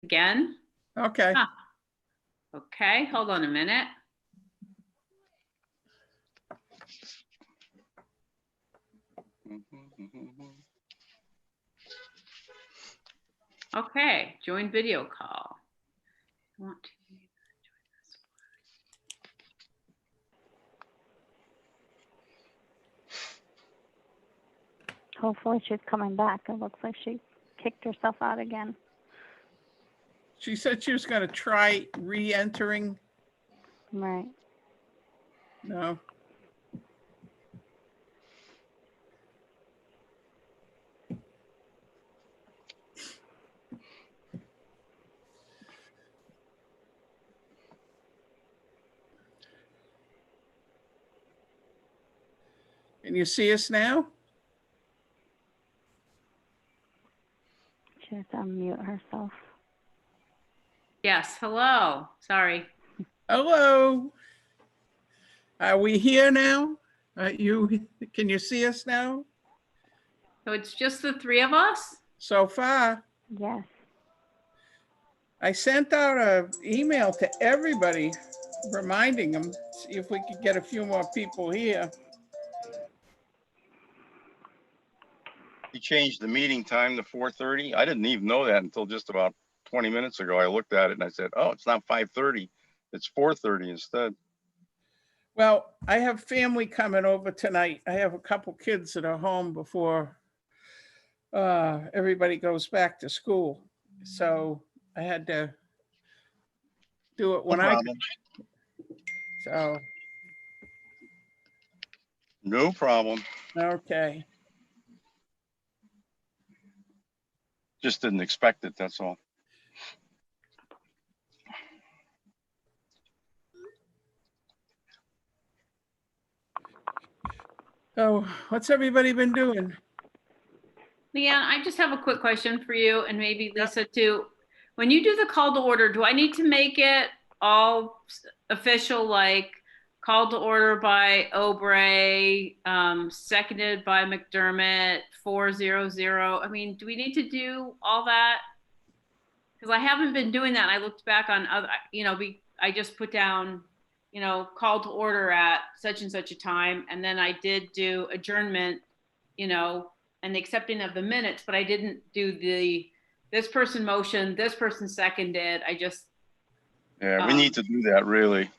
again? Okay. Huh. Okay, hold on a minute. Okay, join video call. Want to join this Hopefully she's coming back. It looks like she kicked herself out again. She said she was going to try re-entering. Right. No. Can you see us now? She has to unmute herself. Yes, hello, sorry. Hello. Are we here now? Can you see us now? So it's just the three of us? So far, Yes. I sent out an email to everybody reminding them, see if we could get a few more people here. You changed the meeting time to 4:30. I didn't even know that until just about 20 minutes ago. I looked at it and I said, oh, it's not 5:30. It's 4:30 instead. Well, I have family coming over tonight. I have a couple kids that are home before everybody goes back to school. So I had to do it when No problem. So, No problem. okay. Just didn't expect it, that's all. So what's everybody been doing? Leanne, I just have a quick question for you and maybe Lisa too. When you do the call to order, do I need to make it all official, like call to order by Obrey, seconded by McDermott, 400? I mean, do we need to do all that? Because I haven't been doing that. I looked back on other, I just put down, call to order at such and such a time. And then I did do adjournment, and the accepting of the minutes, but I didn't do this person motion, this person seconded. I just. Yeah, we need to do that really.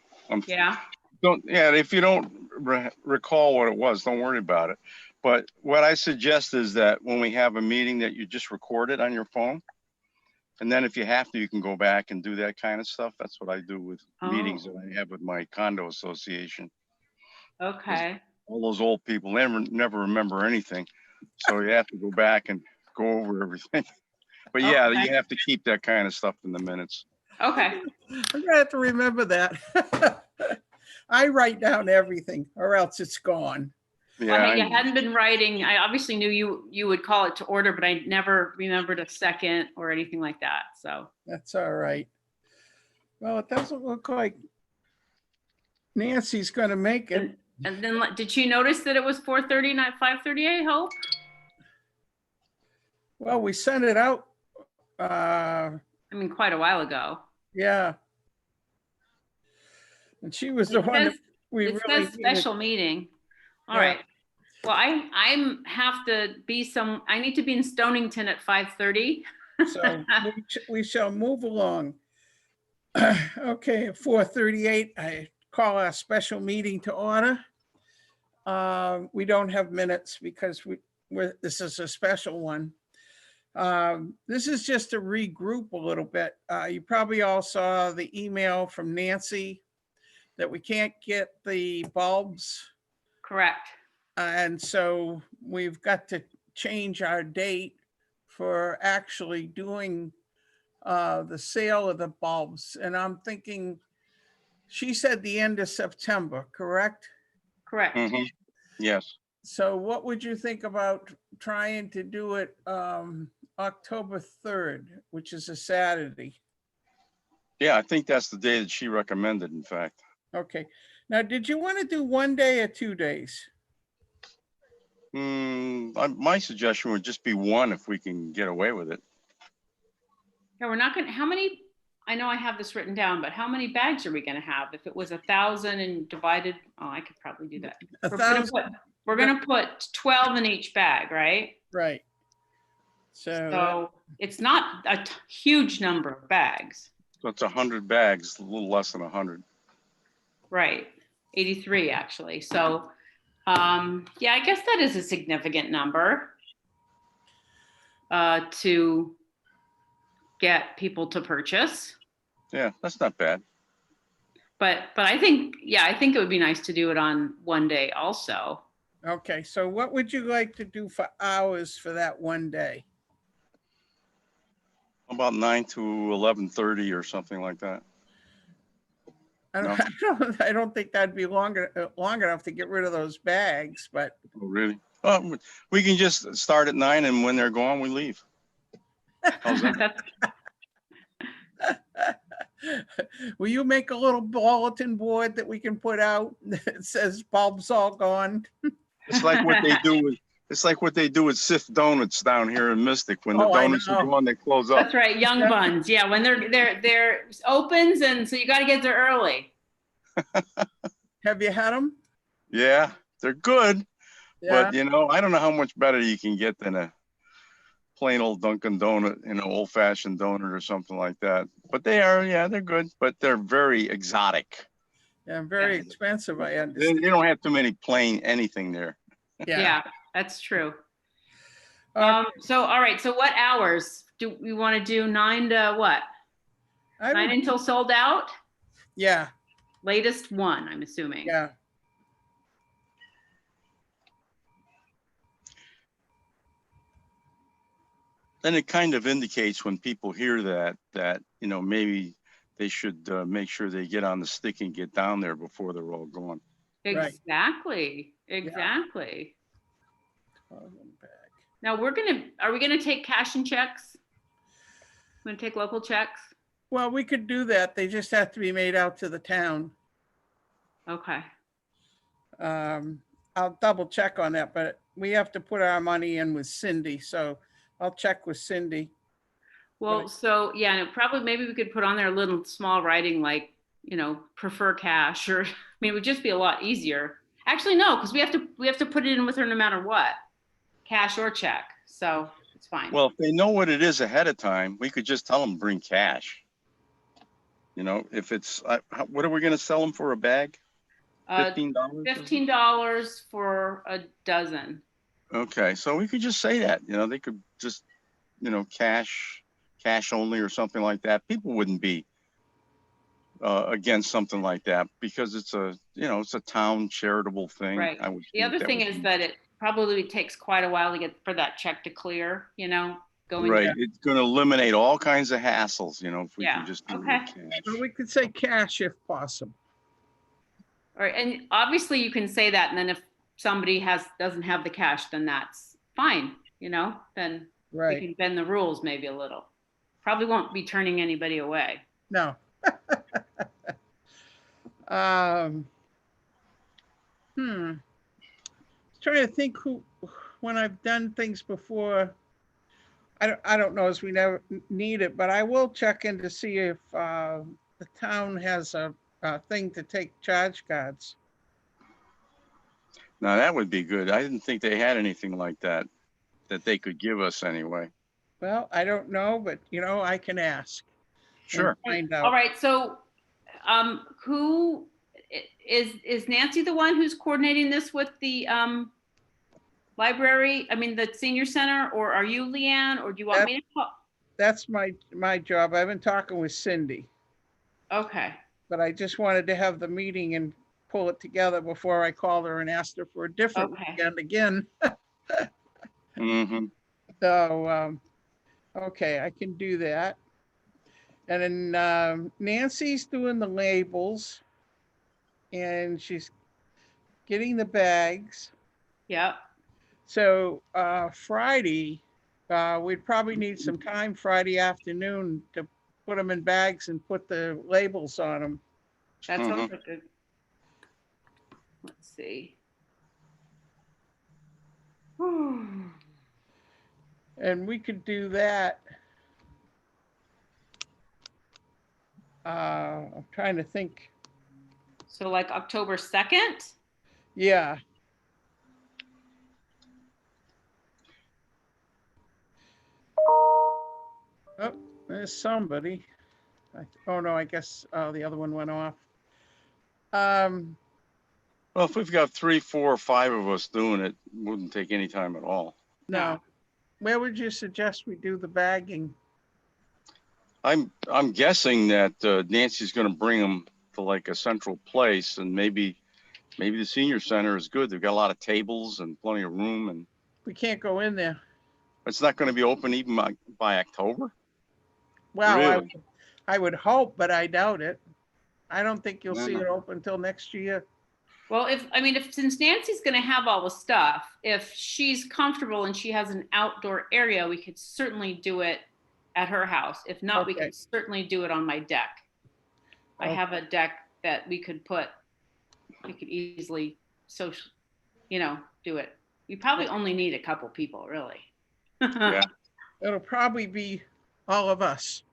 Yeah. If you don't recall what it was, don't worry about it. But what I suggest is that when we have a meeting that you just record it on your phone. And then if you have to, you can go back and do that kind of stuff. That's what I do with meetings that I have with my condo association. Okay. All those old people never remember anything. So you have to go back and go over everything. But yeah, Okay. you have to keep that kind of stuff in the minutes. Okay. I'm gonna have to remember that. I write down everything or else it's gone. Yeah, Well, I hadn't been writing. I obviously knew you would call it to order, but I never remembered a second or anything like that. So that's all right. Well, it doesn't look like Nancy's going to make it. And then did you notice that it was 4:30, not 5:30? I hope. Well, we sent it out. I mean, quite a while ago. Yeah. And she was the one that we really says special meeting. All right. Well, I have to be I need to be in Stonington at 5:30. So we shall move along. Okay, at 4:38, I call our special meeting to order. We don't have minutes because this is a special one. This is just to regroup a little bit. You probably all saw the email from Nancy that we can't get the bulbs. Correct. And so we've got to change our date for actually doing the sale of the bulbs. And I'm thinking, she said the end of September, correct? Correct. Mm-hmm. Yes. So what would you think about trying to do it October 3rd, which is a Saturday? Yeah, I think that's the day that she recommended, in fact. Okay. Now, did you want to do 1 day or 2 days? My suggestion would just be one if we can get away with it. Yeah, we're not gonna, how many, I know I have this written down, but how many bags are we gonna have? If it was 1,000 and divided, oh, I could probably do that. We're gonna 1,000, put, we're gonna put 12 in each bag, right? right. So, So it's not a huge number of bags, So it's 100 bags, a little less than 100. right? 83 actually. So, yeah, I guess that is a significant number to get people to purchase. Yeah, that's not bad. But I think, yeah, I think it would be nice to do it on one day also. okay, so what would you like to do for hours for that one day? About 9 to 11:30 or something like that. I don't, No? I don't think that'd be long enough to get rid of those bags, but Oh, really? We can just start at 9 and when they're gone, we leave. How's that? That's, will you make a little bulletin board that we can put out that says bulbs all gone? It's like what they do with, it's like what they do with Sif Donuts down here in Mystic. When the Oh, I donuts are know. gone, they close up. that's right, young buns. Yeah, when they're opens, and so you got to get there early. Have you had them? Yeah, they're good, Yeah, but you know, I don't know how much better you can get than a plain old Dunkin' Donut, old fashioned donut or something like that. But they are, yeah, they're good, but they're very exotic. yeah, very Yeah. expensive, I They understand. don't have too many plain anything there. Yeah, that's true. Uh, So, all right, so what hours do we want to do? 9 to what? I 9 would, until sold out? yeah, Latest 1, I'm assuming. yeah. Then it kind of indicates when people hear that maybe they should make sure they get on the stick and get down there before they're all gone. Right. Exactly, exactly. Bag. Now are we gonna take cash and checks? Gonna take local checks? Well, we could do that. They just have to be made out to the town. Okay, I'll double check on that, but we have to put our money in with Cindy, so I'll check with Cindy. well, Right. so, yeah, and maybe we could put on there a little small writing like, prefer cash, or, I mean, it would just be a lot easier. Actually, no, because we have to put it in with her no matter what, cash or check, so it's fine. Well, if they know what it is ahead of time, we could just tell them bring cash. If it's what are we going to sell them for a bag? $15? $15 for a dozen. Okay, so we could just say that. They could just cash only or something like that. People wouldn't be against something like that because it's a town charitable thing. Right. I would The think other that thing would is be- that it probably takes quite a while to get for that check to clear, going. right. It's going to eliminate all kinds of hassles. If we Yeah, can just do okay. cash. Well, we could say cash if possible. All right, and obviously you can say that, and then if somebody doesn't have the cash, then that's fine, then we Right, can bend the rules maybe a little. Probably won't be turning anybody away. no. Um, Trying to think when I've done things before, I don't know as we never need it, but I will check in to see if the town has a thing to take charge cards. Now that would be good. I didn't think they had anything like that they could give us anyway. Well, I don't know, but I can ask. and Sure. Find All out. right, so who is Nancy the one who's coordinating this with the library? I mean, the senior center, or are you Leanne, or do you want me to call? That's my job. I've been talking with Cindy, Okay, but I just wanted to have the meeting and pull it together before I called her and asked her for a different Okay. weekend again. Mm-hmm. So, okay, I can do that. And then Nancy's doing the labels and she's getting the bags. yep. So Friday, we'd probably need some time Friday afternoon to put them in bags and put the labels on them. That sounds Mhm. like a, let's see. And we could do that. I'm trying to think. So like October 2nd? Yeah. Oh, there's somebody. Oh, no, I guess the other one went off. Um, Well, if we've got 3, 4, or 5 of us doing it, wouldn't take any time at all. no. Where would you suggest we do the bagging? I'm guessing that Nancy's going to bring them to like a central place, and maybe the senior center is good. They've got a lot of tables and plenty of room, and We can't go in there. it's not going to be open even by October. Well, Really? I would hope, but I doubt it. I don't think you'll see Yeah. it open until next year. Well, since Nancy's gonna have all the stuff, if she's comfortable and she has an outdoor area, we could certainly do it at her house. If not, we Okay. could certainly do it on my deck. I Okay. have a deck that we could easily do it. You probably only need a couple people, really. Yeah. It'll probably be all of us.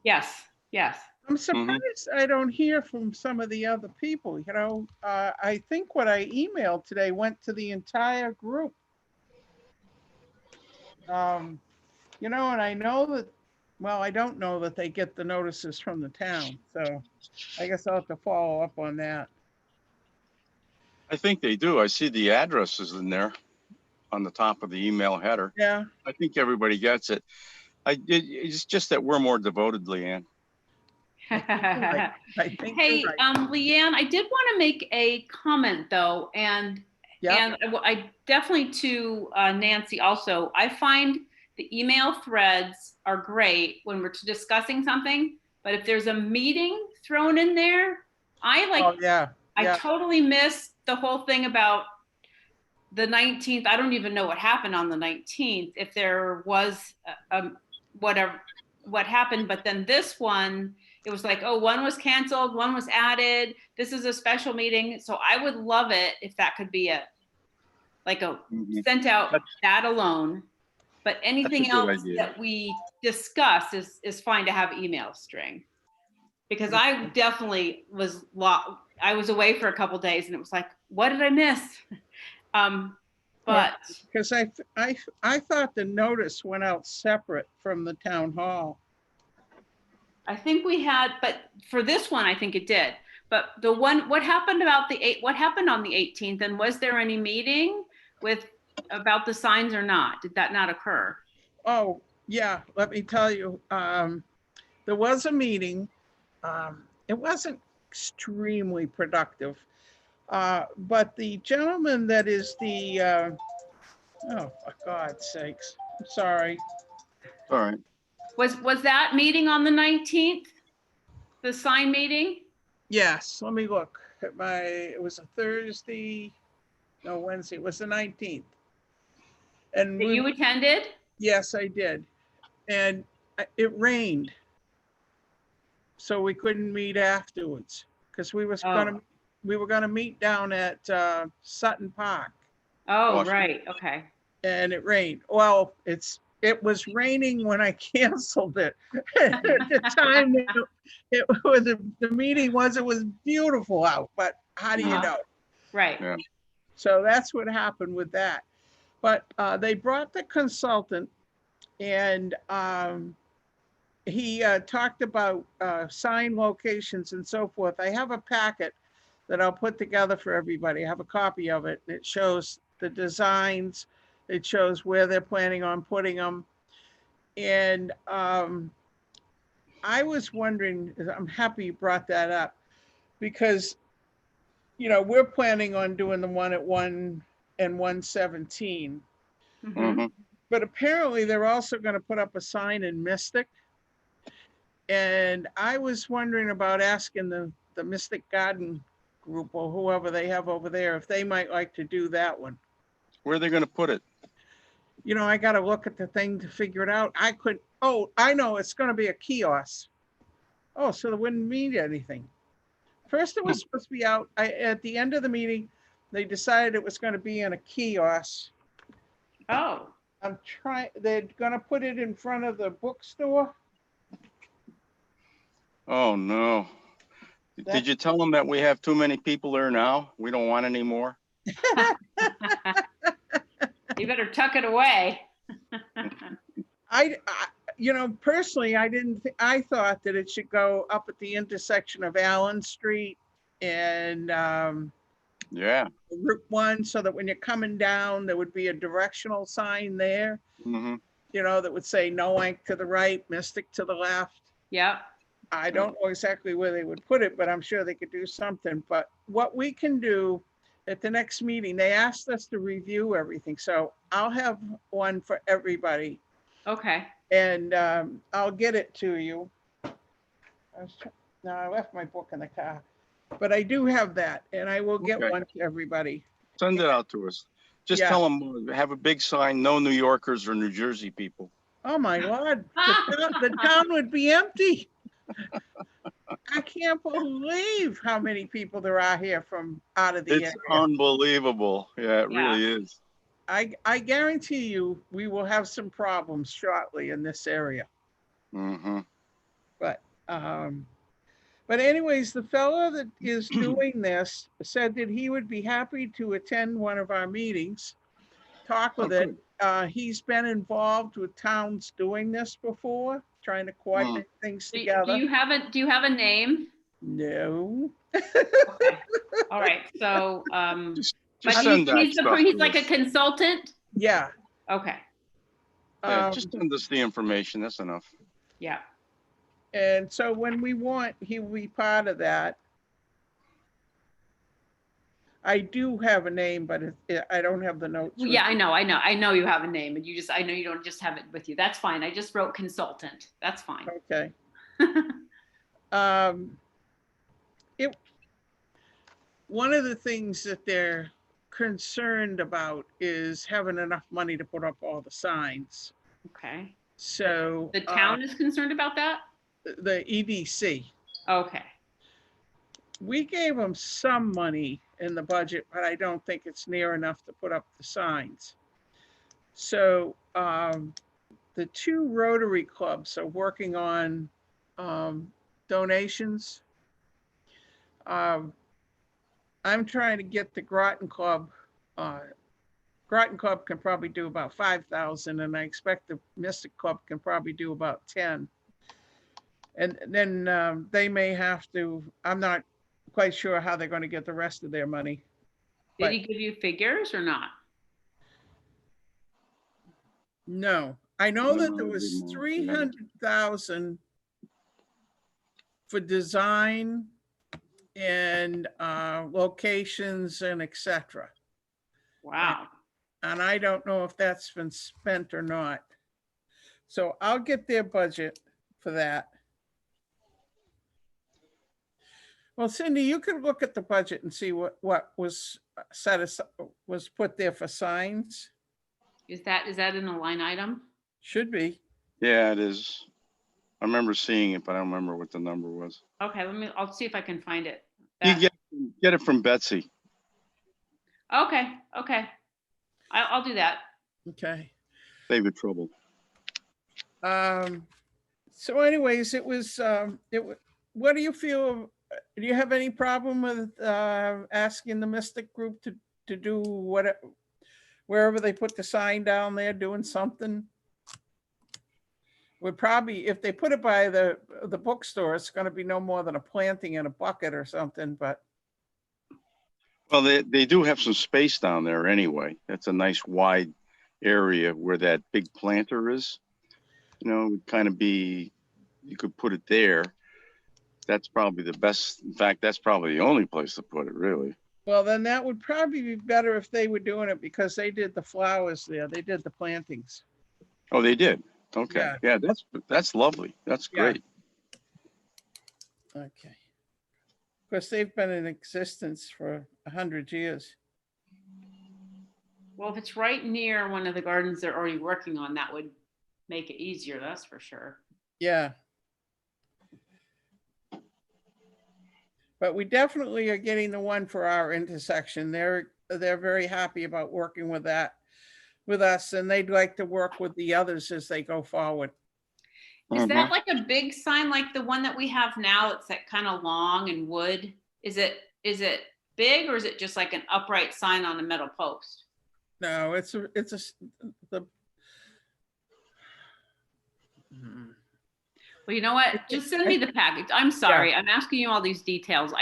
Yes, yes. I'm surprised I don't hear from some of the other people, you know. I think what I emailed today went to the entire group. You know, and I know that, well, I don't know that they get the notices from the town, so I guess I'll have to follow up on that. I think they do. I see the addresses in there on the top of the email header. Yeah, I think everybody gets it. It's just that we're more devoted, Leanne. I think Hey, you're right. Leanne, I did want to make a comment though, and Yeah, I definitely to Nancy also. I find the email threads are great when we're discussing something, but if there's a meeting thrown in there, oh, yeah, I yeah. totally missed the whole thing about the 19th. I don't even know what happened on the 19th, if there was what happened. But then this one, it was like, oh, one was canceled, one was added. This is a special meeting. So I would love it if that could be Mhm. sent out that alone. But anything That's a good else idea. that we discuss is fine to have email string. Because I definitely I was away for a couple days and it was like, what did I miss? But Because I thought the notice went out separate from the town hall. I think but for this one, I think it did. But what happened what happened on the 18th? And was there any meeting about the signs or not? Did that not occur? Oh, yeah, let me tell you, there was a meeting. It wasn't extremely productive. But the gentleman that is oh, for God's sakes, I'm sorry. All right. Was that meeting on the 19th? The sign meeting? Yes, let me look at it was a Thursday, no, Wednesday, it was the 19th. And That you attended? yes, I did. And it rained. So we couldn't meet afterwards because we were gonna meet down at Sutton Park. Oh, Awesome. right. Okay. And it rained. Well, it was raining when I canceled it. At the time the meeting it was beautiful out, but how do you know? Right. Yeah. So that's what happened with that. But they brought the consultant and he talked about sign locations and so forth. I have a packet that I'll put together for everybody. I have a copy of it. It shows the designs. It shows where they're planning on putting them. And I was wondering, I'm happy you brought that up because, you know, we're planning on doing the one at 1 and 117. Mhm. But apparently they're also going to put up a sign in Mystic. And I was wondering about asking the Mystic Garden group or whoever they have over there if they might like to do that one. Where are they going to put it? You know, I got to look at the thing to figure it out. Oh, I know, it's going to be a kiosk. Oh, so it wouldn't mean anything. First, it was supposed to be out. At the end of the meeting, they decided it was going to be in a kiosk. Oh. They're going to put it in front of the bookstore. Oh, no. Did you tell them that we have too many people there now? We don't want any more? You better tuck it away. You know, personally, I thought that it should go up at the intersection of Allen Street and Yeah. Route 1, so that when you're coming down, there would be a directional sign there, Hmm. you know, that would say Noank to the right, Mystic to the left. Yep. I don't know exactly where they would put it, but I'm sure they could do something. But what we can do at the next meeting, they asked us to review everything. So I'll have one for everybody Okay. and I'll get it to you. No, I left my book in the car, but I do have that and I will get Okay. one to everybody. Send it out to us. Just Yeah. tell them, have a big sign, no New Yorkers or New Jersey people. Oh my Lord, the town would be empty. I can't believe how many people there are here from out of the It's area. unbelievable. Yeah, it really is. I guarantee you, we will have some problems shortly in this area. Hmm. But anyways, the fellow that is doing this said that he would be happy to attend one of our meetings, talk with it. He's been involved with towns doing this before, trying to coordinate things Do together. you have a name? No. Okay. All right. So, Just but send that he's stuff to like a us. consultant. Yeah. Okay. Yeah, just send us the information. That's enough. Yeah. And so when we want, he will be part of that. I do have a name, but I don't have the notes. Well, with yeah, me. I know you have a name, and I know you don't just have it with you. That's fine. I just wrote consultant. That's fine. Okay. One of the things that they're concerned about is having enough money to put up all the signs. Okay. So The town is concerned about that? the EDC, Okay. we gave them some money in the budget, but I don't think it's near enough to put up the signs. So the two Rotary clubs are working on donations. I'm trying to get the Groton Club. Groton Club can probably do about 5,000, and I expect the Mystic Club can probably do about 10. And then they may have to, I'm not quite sure how they're going to get the rest of their money. Did he give you figures or not? No, I know that No, there it'd be was more. 300,000 for design and locations and etc. Wow. And I don't know if that's been spent or not. So I'll get their budget for that. Well, Cindy, you could look at the budget and see what was set aside, was put there for signs. Is that in a line item? Should be. Yeah, it is. I remember seeing it, but I don't remember what the number was. Okay, I'll see if I can find it. You get it from Betsy. Okay. I'll do that. Okay. Save you trouble. So anyways, what do you feel? Do you have any problem with asking the Mystic group to do wherever they put the sign down there, doing something? Would probably, if they put it by the bookstore, it's going to be no more than a planting in a bucket or something, but. Well, they do have some space down there anyway. That's a nice wide area where that big planter is. You know, it would kind of be, you could put it there. That's probably the best. In fact, that's probably the only place to put it, really. Well, then that would probably be better if they were doing it because they did the flowers there. They did the plantings. Oh, they did. Okay. Yeah. Yeah, that's lovely. That's Yeah. great. Okay. Of course, they've been in existence for 100 years. Well, if it's right near one of the gardens they're already working on, that would make it easier, that's for sure. Yeah. But we definitely are getting the one for our intersection. They're very happy about working with that with us, and they'd like to work with the others as they go forward. Is Mhm. that like a big sign, like the one that we have now? It's that kind of long and wood. Is it big or is it just like an upright sign on a metal post? No, the, hmm. Well, you know what? Just send me the package. I'm sorry. I'm asking you all these details.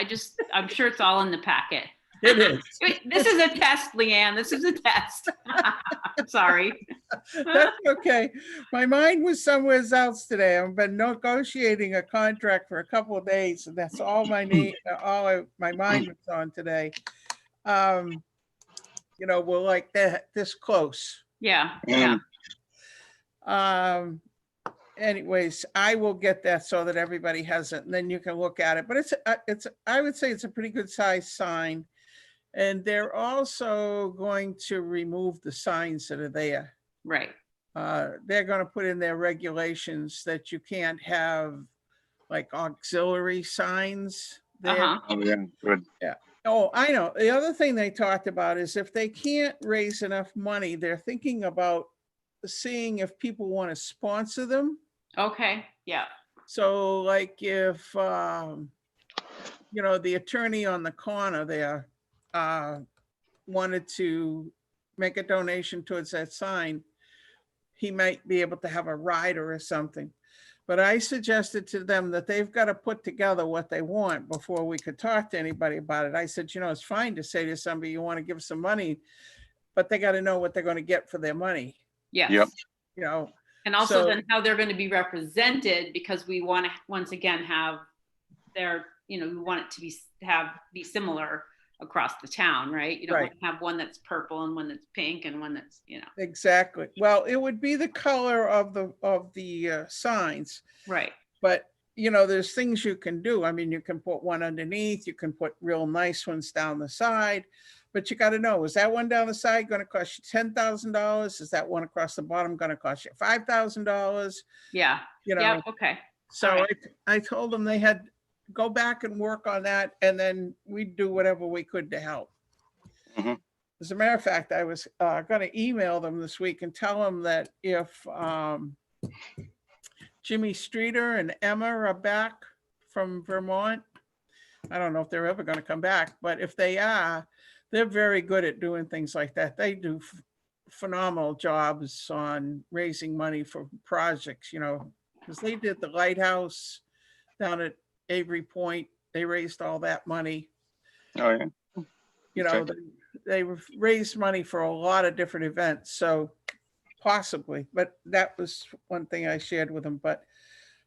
I'm sure it's all in the packet. It is. This is a test, Leanne. This is a test. Sorry. That's okay. My mind was somewhere else today. I've been negotiating a contract for a couple of days, and that's all my mind was on today. We're like that this close. Yeah, yeah. Um, anyways, I will get that so that everybody has it, and then you can look at it. But I would say it's a pretty good size sign. And they're also going to remove the signs that are there. Right. They're going to put in their regulations that you can't have like auxiliary signs there. Uh-huh. Oh, yeah, good. Oh, I know. The other thing they talked about is if they can't raise enough money, they're thinking about seeing if people want to sponsor them. Okay. Yeah. So like if, the attorney on the corner there wanted to make a donation towards that sign, he might be able to have a rider or something. But I suggested to them that they've got to put together what they want before we could talk to anybody about it. I said, it's fine to say to somebody, you want to give some money, but they got to know what they're going to get for their money. Yes. Yep. And also So- then how they're going to be represented, because we want to once again have we want it to be similar across the town, right? You don't Right. want to have one that's purple and one that's pink and one that's, Exactly. Well, it would be the color of the signs, right. but there's things you can do. I mean, you can put one underneath, you can put real nice ones down the side, but you got to know, is that one down the side going to cost you $10,000? Is that one across the bottom going to cost you $5,000? Yeah. Yeah. Okay. So All right. I told them they had go back and work on that, and then we'd do whatever we could to help. Mhm. As a matter of fact, I was going to email them this week and tell them that if Jimmy Streeter and Emma are back from Vermont, I don't know if they're ever going to come back, but if they are, they're very good at doing things like that. They do phenomenal jobs on raising money for projects, because they did the lighthouse down at Avery Point. They raised all that money. Oh, yeah. Okay. They raised money for a lot of different events, so possibly, but that was one thing I shared with them. But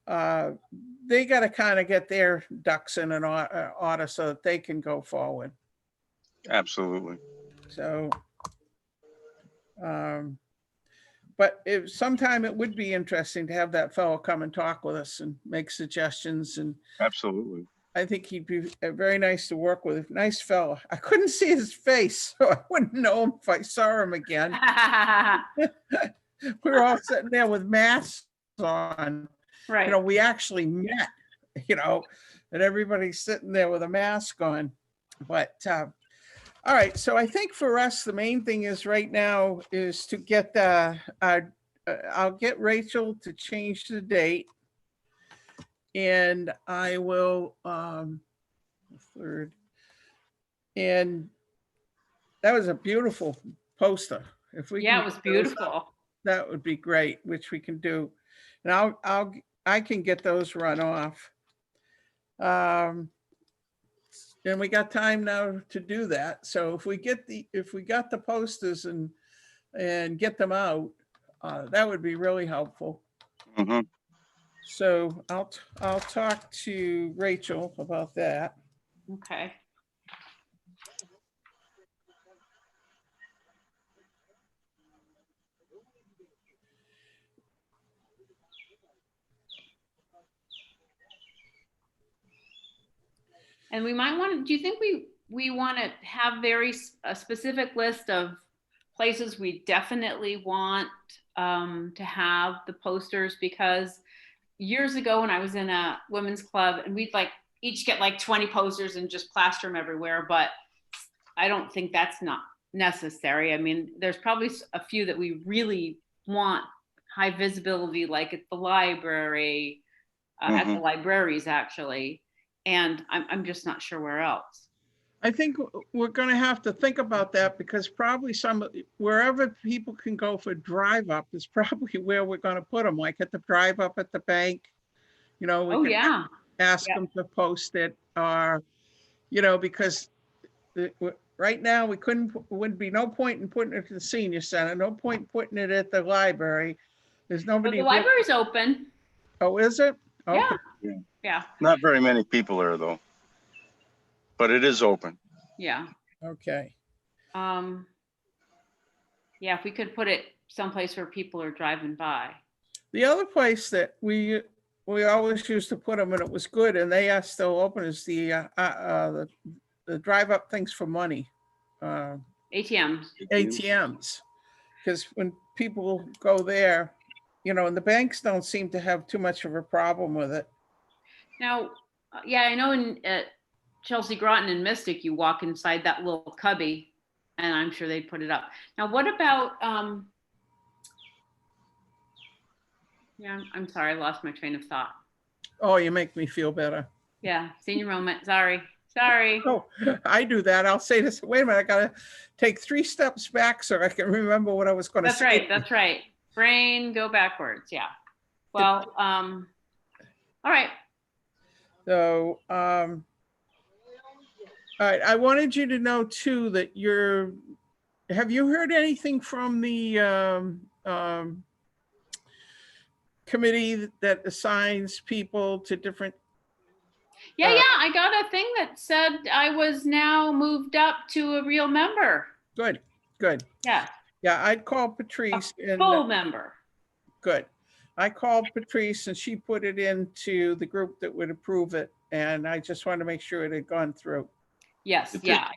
they got to kind of get their ducks in an order so that they can go forward. Absolutely. So, but sometime it would be interesting to have that fellow come and talk with us and make suggestions. And Absolutely. I think he'd be very nice to work with. Nice fellow. I couldn't see his face, so I wouldn't know him if I saw him again. We were all sitting there with masks on. Right. We actually met, and everybody's sitting there with a mask on. But all right, so I think for us, the main thing is right now is to get I'll get Rachel to change the date. And I will, third. And that was a beautiful poster. If we Yeah, can it was get those up, beautiful. that would be great, which we can do. And I can get those run off. And we got time now to do that. So if we got the posters and get them out, that would be really helpful. Mhm. So I'll talk to Rachel about that. Okay. And we might want to, do you think we want to have a specific list of places we definitely want to have the posters? Because years ago when I was in a women's club, and we'd each get 20 posters and just plaster them everywhere, but I don't think that's not necessary. I mean, there's probably a few that we really want high visibility, like at the library, at the Mhm. libraries actually. And I'm just not sure where else. I think we're gonna have to think about that because probably wherever people can go for drive up is probably where we're gonna put them, like at the drive up at the bank. We Oh, can yeah. ask Yep. them to post it, or, because right now we would be no point in putting it at the senior center, no point in putting it at the library. There's But nobody. the library's open. Oh, is it? Yeah. Okay. Yeah. Not very many people there though, but it is open. Yeah. Okay. Um, yeah, if we could put it someplace where people are driving by. The other place that we always used to put them and it was good and they are still open is the drive up things for money, ATMs. ATMs. Because when people go there, and the banks don't seem to have too much of a problem with it. Now, yeah, I know in Chelsea, Groton, and Mystic, you walk inside that little cubby, and I'm sure they put it up. Now, what about? Yeah, I'm sorry, I lost my train of thought. Oh, you make me feel better. Yeah, senior moment. Sorry. Oh, I do that. I'll say this. Wait a minute. I gotta take 3 steps back so I can remember what I was going to That's say. right. That's right. Brain go backwards. Yeah. Well, all right. So, all right. I wanted you to know too that have you heard anything from the committee that assigns people to different? Yeah, I got a thing that said I was now moved up to a real member. Good. Yeah, Yeah, I'd call Patrice and full member. good. I called Patrice and she put it into the group that would approve it. And I just wanted to make sure it had gone through. Yes, yeah,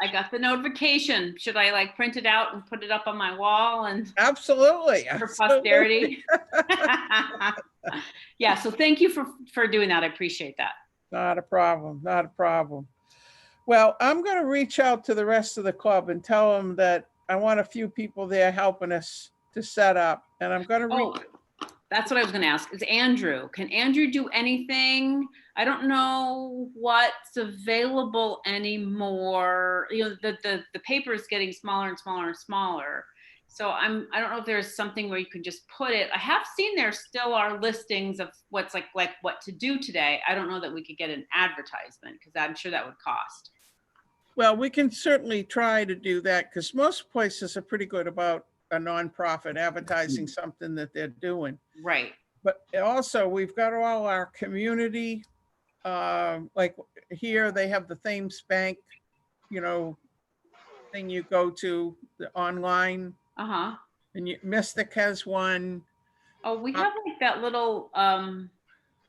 I got the notification. Should I like print it out and put it up on my wall and Absolutely. for Absolutely. posterity? Yeah, so thank you for doing that. I appreciate that. Not a problem. Not a problem. Well, I'm going to reach out to the rest of the club and tell them that I want a few people there helping us to set up. And I'm going to Oh, that's what I was going to ask. Is Andrew? Can Andrew do anything? I don't know what's available anymore. The paper is getting smaller and smaller and smaller. So I don't know if there's something where you can just put it. I have seen there still are listings of what's like what to do today. I don't know that we could get an advertisement because I'm sure that would cost. Well, we can certainly try to do that because most places are pretty good about a nonprofit advertising something that they're doing. Right. But also we've got all our community, like here they have the Thames Bank, thing you go to the online, Uh-huh. and Mystic has one. Oh, we have like that little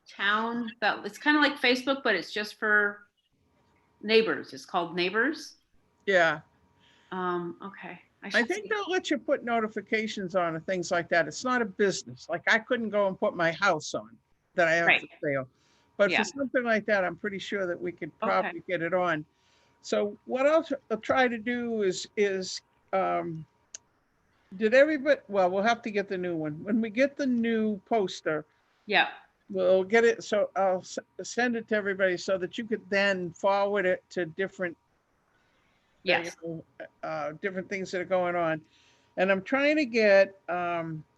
town that it's kind of like Facebook, but it's just for neighbors. It's called Neighbors. Yeah, Okay. I think they'll let you put notifications on and things like that. It's not a business. Like I couldn't go and put my house on that I have Right. for sale. But Yeah. for something like that, I'm pretty sure that we could Okay. probably get it on. So what else I'll try to do is did everybody, well, we'll have to get the new one. When we get the new poster, Yeah. we'll get it. So I'll send it to everybody so that you could then forward it to different Yes. different things that are going on. And I'm trying to get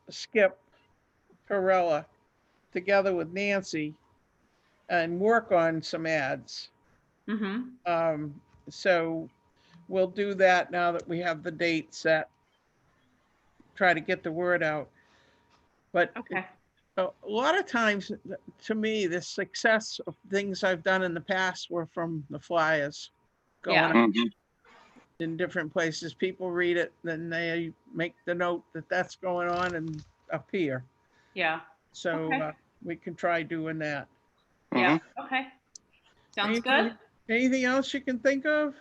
Skip Perella together with Nancy and work on some ads. Mm-hmm. So we'll do that now that we have the date set. Try to get the word out. But Okay. a lot of times, to me, the success of things I've done in the past were from the flyers going Yeah. up Mhm. in different places. People read it, then they make the note that that's going on and up here. Yeah. So Okay. we can try doing that. Yeah. Okay. Sounds good. Anything else you can think of?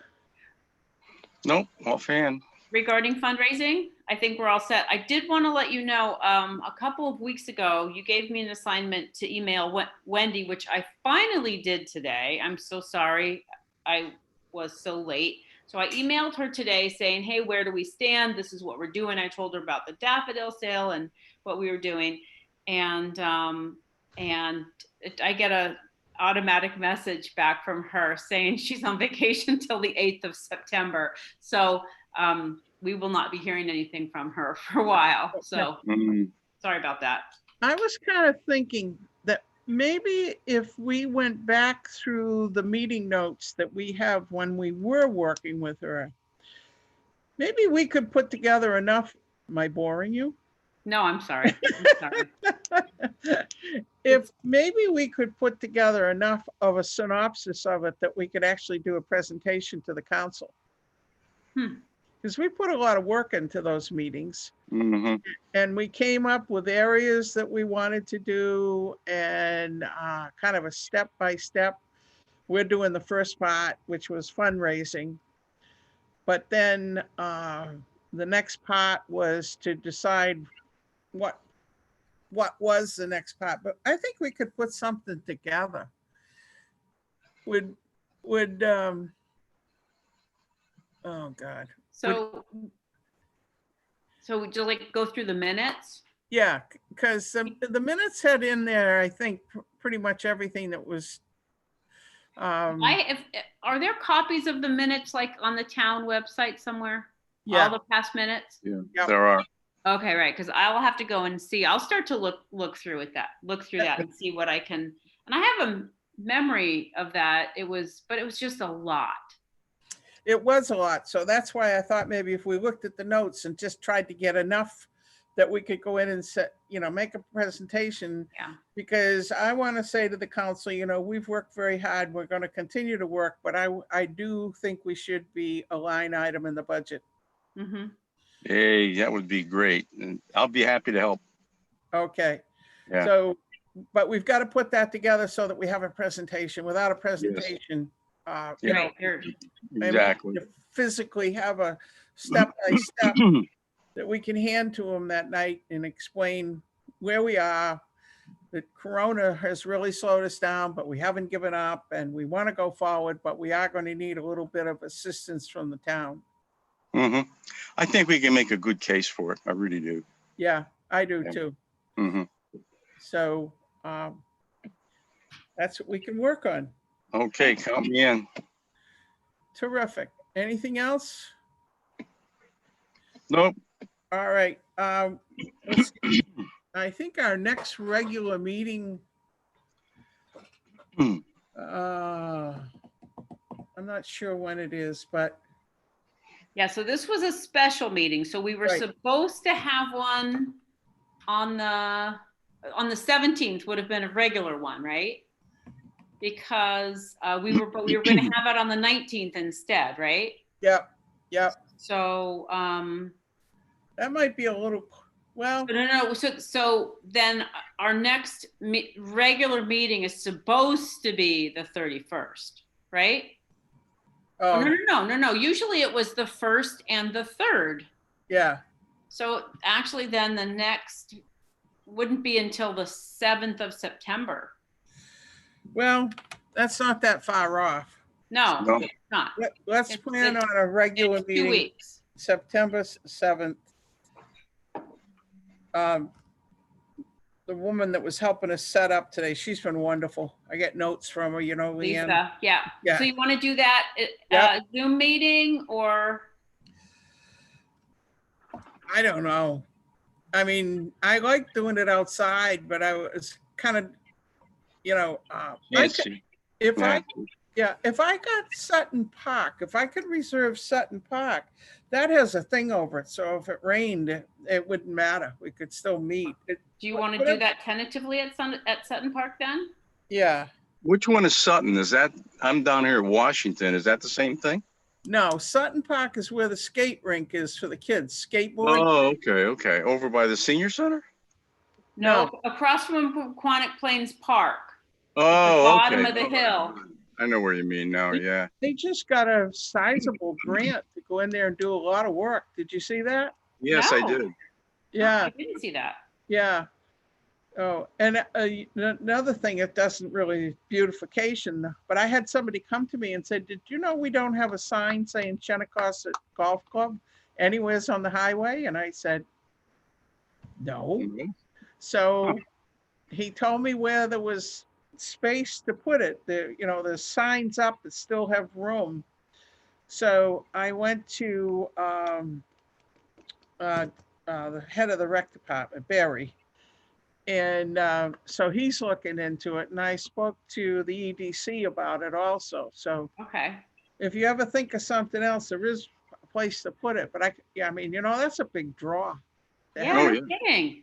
Nope, offhand. Regarding fundraising, I think we're all set. I did want to let you know, a couple of weeks ago, you gave me an assignment to email Wendy, which I finally did today. I'm so sorry I was so late. So I emailed her today saying, hey, where do we stand? This is what we're doing. I told her about the daffodil sale and what we were doing. And I get a automatic message back from her saying she's on vacation till the 8th of September. So we will not be hearing anything from her for a while. So sorry about that. I was kind of thinking that maybe if we went back through the meeting notes that we have when we were working with her, maybe we could put together enough. Am I boring you? No, I'm sorry. I'm sorry. If maybe we could put together enough of a synopsis of it that we could actually do a presentation to the council. Because we put a lot of work into those meetings. And we came up with areas that we wanted to do and kind of a step by step. We're doing the first part, which was fundraising. But then the next part was to decide what was the next part. But I think we could put something together. Would oh God. So would you like go through the minutes? Yeah, because the minutes had in there, I think, pretty much everything that was. Are there copies of the minutes like on the town website somewhere? Yeah. All the past minutes? Yeah, Yep. there are. Okay, right. Because I will have to go and see. I'll start to look through that and see what I can. And I have a memory of that. But it was just a lot. It was a lot. So that's why I thought maybe if we looked at the notes and just tried to get enough that we could go in and set, make a presentation. Yeah. Because I want to say to the council, we've worked very hard. We're going to continue to work, but I do think we should be a line item in the budget. Mm-hmm. Hey, that would be great. And I'll be happy to help. Okay. Yeah. So, but we've got to put that together so that we have a presentation. Without a presentation, Right. Exactly. to physically have a step-by-step that we can hand to them that night and explain where we are, that Corona has really slowed us down, but we haven't given up and we want to go forward, but we are going to need a little bit of assistance from the town. I think we can make a good case for it. I really do. Yeah, I do too. So that's what we can work on. Okay, count me in. Terrific. Anything else? Nope. All right. Let's see. I think our next regular meeting, I'm not sure when it is, but Yeah, so this was a special meeting. So we were Right. supposed to have one on the 17th would have been a regular one, right? Because we were going to have it on the 19th instead, right? Yep. So That might be a little, well, no. So then our next regular meeting is supposed to be the 31st, right? oh, No. Usually it was the 1st and the 3rd. yeah. So actually then the next wouldn't be until the 7th of September. Well, that's not that far off. No, No. it's not. Let's plan on a regular It's 2 meeting, weeks. September 7th. The woman that was helping us set up today, she's been wonderful. I get notes from her, Leanne. Lisa, yeah. Yeah. So you want to do that Yep. Zoom meeting or? I don't know. I mean, I like doing it outside, but I was kind of, Can't see. if Yeah. if I got Sutton Park, if I could reserve Sutton Park, that has a thing over it. So if it rained, it wouldn't matter. We could still meet. Do you want to do that tentatively at Sutton Park then? Yeah. Which one is Sutton? I'm down here in Washington. Is that the same thing? No, Sutton Park is where the skate rink is for the kids, skateboarding. Oh, okay. Over by the senior center? No, across from Quonic Plains Park. Oh, bottom okay. of the hill. I know where you mean now. Yeah. They just got a sizable grant to go in there and do a lot of work. Did you see that? Yes, I No. did. Yeah, I didn't see that. yeah. Oh, and another thing, it doesn't really beautification, but I had somebody come to me and say, did you know we don't have a sign saying Shinnecock Golf Club anywheres on the highway? And I said, no. Mhm. So he told me where there was space to put it. There, you know, there's signs up that still have room. So I went to the head of the rec department, Barry. And so he's looking into it. And I spoke to the EDC about it also. So Okay. if you ever think of something else, there is a place to put it. But yeah, I mean, you know, that's a big draw. to Yeah, have. Oh, no yeah. kidding.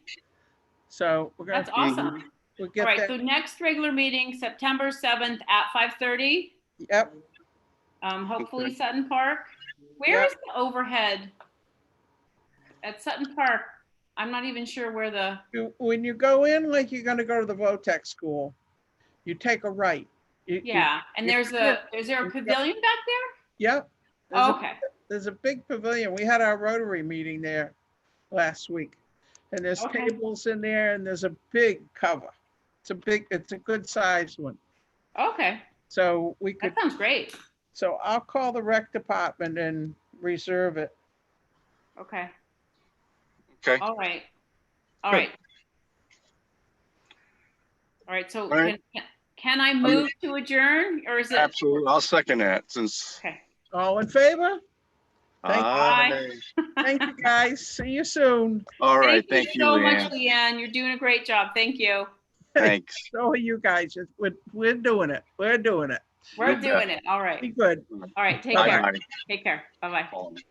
So we're gonna That's awesome. we'll All get right, that. so next regular meeting, September 7th at 5:30, Yep. hopefully Okay. Sutton Park. Where Yep. is the overhead at Sutton Park? I'm not even sure where the, When you go in, like you're gonna go to the VOTEC school, you take a right. yeah, and you there's come in- is there a you go- pavilion back there? Yep. There's Oh, a okay, there's a big pavilion. We had our Rotary meeting there last week. And there's Okay. tables in there and there's a big cover. It's a good sized one. okay, So we could, that sounds great. so I'll call the rec department and reserve it. Okay, Okay. all right, all Good. right. All right, so All right. can I move to adjourn, or is it? Absolutely. I'll second that since. Okay, All in favor? Thank you. Aye. Thank you, guys. See you soon. All right. thank Thank you you, so much, Leanne. Leanne, you're doing a great job, thank you. Thanks. So are you guys. We're doing it. We're doing it. We're You bet. doing it, all right, Be good. all right, take Bye-bye. care, Bye-bye. take care, bye-bye. Bye.